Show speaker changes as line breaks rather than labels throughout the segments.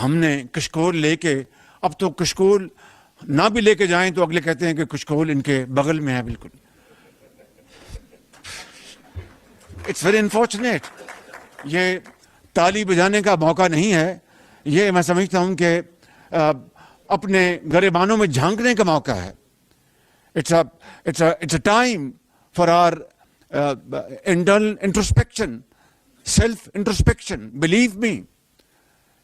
ہم نے کشکول لے کے، اب تو کشکول نہ بھی لے کے جائیں تو اگلے کہتے ہیں کہ کشکول ان کے بغل میں ہے بالکل. It's very unfortunate. یہ تالی بجانے کا موقع نہیں ہے، یہ میں سمجھتا ہوں کہ اپنے گریبانوں میں جھانکنے کا موقع ہے. It's a time for our internal introspection, self introspection. Believe me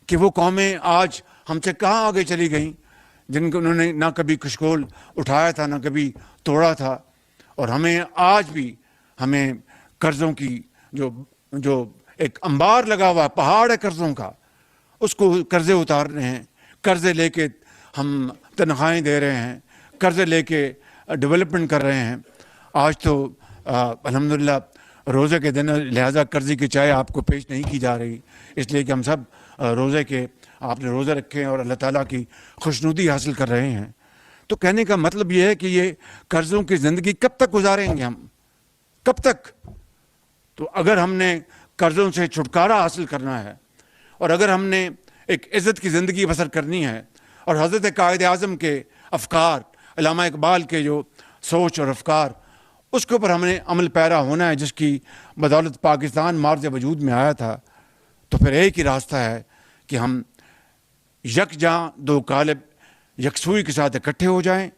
کہ وہ قومیں آج ہم سے کہاں آگے چلی گئیں جن کو انہوں نے نہ کبھی کشکول اٹھایا تھا نہ کبھی توڑا تھا. اور ہمیں آج بھی ہمیں قرضوں کی جو ایک انبار لگا ہوا پہاڑ ہے قرضوں کا، اس کو قرضے اتارنے ہیں. قرضے لے کے ہم تنخواہیں دے رہے ہیں، قرضے لے کے ڈیولپمنٹ کر رہے ہیں. آج تو الحمدللہ روزے کے دن لہٰذا قرضے کی چائے آپ کو پیش نہیں کی جا رہی، اس لیے کہ ہم سب روزے کے آپ نے روزے رکھے ہیں اور اللہ تعالیٰ کی خوشنودی حاصل کر رہے ہیں. تو کہنے کا مطلب یہ ہے کہ یہ قرضوں کی زندگی کب تک گزاریں گے ہم، کب تک؟ تو اگر ہم نے قرضوں سے چھٹکارا حاصل کرنا ہے اور اگر ہم نے ایک عزت کی زندگی بسر کرنی ہے، اور حضرت قائد اعظم کے افکار، علامہ اقبال کے جو سوچ اور افکار، اس کے اوپر ہم نے عمل پیرا ہونا ہے، جس کی بدولت پاکستان مارج وجود میں آیا تھا. تو پھر ایک ہی راستہ ہے کہ ہم یکجاں دو قالب یکسوئی کے ساتھ اکٹھے ہو جائیں